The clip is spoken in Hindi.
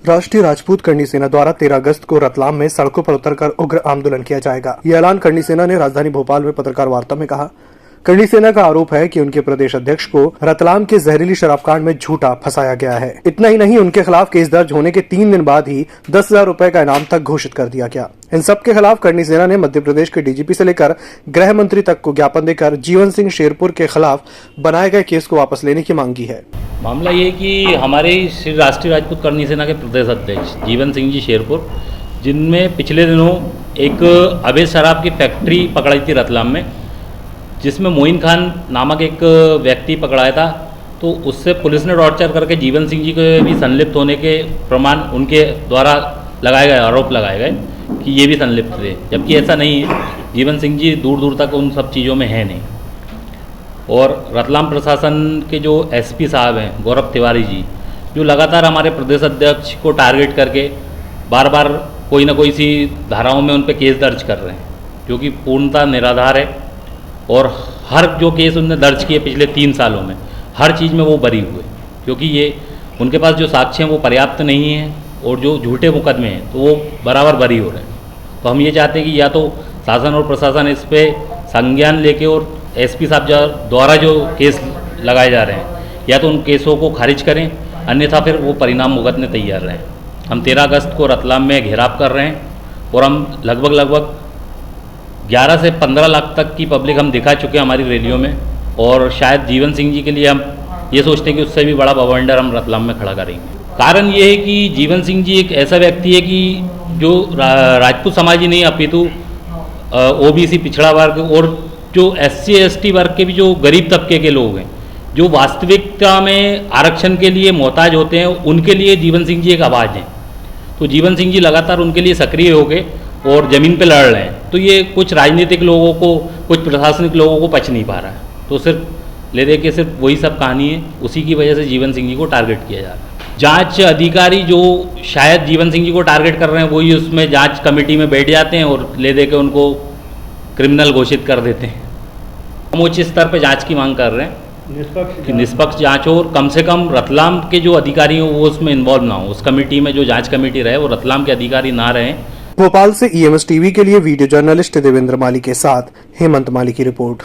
राष्ट्रीय राजपूत करनी सेना द्वारा 13 अगस्त को रतलाम में सड़कों पर उतरकर उग्र आंदोलन किया जाएगा। ये ऐलान करनी सेना ने राजधानी भोपाल में पत्रकार वार्ता में कहा। करनी सेना का आरोप है कि उनके प्रदेश अध्यक्ष को रतलाम के जहरीली शराब कांड में झूठा फंसाया गया है। इतना ही नहीं, उनके खिलाफ केस दर्ज होने के 3 दिन बाद ही 10,000 रुपए का इनाम तक घोषित कर दिया गया। इन सब के खिलाफ करनी सेना ने मध्य प्रदेश के डीजीपी से लेकर गृह मंत्री तक को ज्ञापन देकर जीवन सिंह शेरपुर के खिलाफ बनाए गए केस को वापस लेने की मांग की है। मामला ये कि हमारे श्री राष्ट्रीय राजपूत करनी सेना के प्रदेश अध्यक्ष जीवन सिंह जी शेरपुर, जिनमें पिछले दिनों एक अवैध शराब की फैक्ट्री पकड़ाई थी रतलाम में, जिसमें मोइन खान नामक एक व्यक्ति पकड़ाया था, तो उससे पुलिस ने टॉर्चर करके जीवन सिंह जी के भी संलिप्त होने के प्रमाण उनके द्वारा लगाए गए, आरोप लगाए गए कि ये भी संलिप्त थे, जबकि ऐसा नहीं है। जीवन सिंह जी दूर दूर तक उन सब चीज़ों में है नहीं। और रतलाम प्रशासन के जो एसपी साहब हैं गौरव तिवारी जी, जो लगातार हमारे प्रदेश अध्यक्ष को टारगेट करके बार बार कोई ना कोई सी धाराओं में उन पर केस दर्ज कर रहे हैं, जो कि पूर्णतः निराधार है। और हर जो केस उनने दर्ज किए पिछले 3 सालों में, हर चीज़ में वो बरी हुए, क्योंकि ये उनके पास जो साक्ष्य हैं वो पर्याप्त नहीं हैं, और जो झूठे मुकदमे हैं तो वो बराबर बरी हो रहे हैं। तो हम ये चाहते हैं कि या तो शासन और प्रशासन इस पर संज्ञान लेके और एसपी साहब द्वारा जो केस लगाए जा रहे हैं, या तो उन केसों को खारिज करें, अन्यथा फिर वो परिणाम भुगतने तैयार रहें। हम 13 अगस्त को रतलाम में घेराव कर रहे हैं, और हम लगभग 11 से 15 लाख तक की पब्लिक हम दिखा चुके हैं हमारी रैलियों में, और शायद जीवन सिंह जी के लिए हम ये सोचते हैं कि उससे भी बड़ा बवंडर हम रतलाम में खड़ा करेंगे। कारण ये है कि जीवन सिंह जी एक ऐसा व्यक्ति है कि जो राजपूत समाज ही नहीं अपितु ओबीसी पिछड़ा वर्ग और जो SC ST वर्ग के भी जो गरीब तबके के लोग हैं, जो वास्तविकता में आरक्षण के लिए मोहताज होते हैं, उनके लिए जीवन सिंह जी एक आवाज़ हैं। तो जीवन सिंह जी लगातार उनके लिए सक्रिय हो गए और ज़मीन पे लड़ रहे हैं। तो ये कुछ राजनीतिक लोगों को, कुछ प्रशासनिक लोगों को पच नहीं पा रहा है, तो सिर्फ ले दे के सिर्फ वही सब कहानी है। उसी की वजह से जीवन सिंह जी को टारगेट किया जा रहा है। जांच अधिकारी जो शायद जीवन सिंह जी को टारगेट कर रहे हैं, वही उसमें जांच कमेटी में बैठ जाते हैं और ले दे के उनको क्रिमिनल घोषित कर देते हैं। हम उच्च स्तर पर जाँच की मांग कर रहे हैं कि निष्पक्ष जाँच हो, और कम से कम रतलाम के जो अधिकारी हो वो उसमें इन्वॉल्व ना हो। उस कमेटी में जो जाँच कमेटी रहे वो रतलाम के अधिकारी ना रहें। भोपाल से EMS टीवी के लिए वीडियो जर्नलिस्ट देवेंद्र माली के साथ हेमंत माली की रिपोर्ट।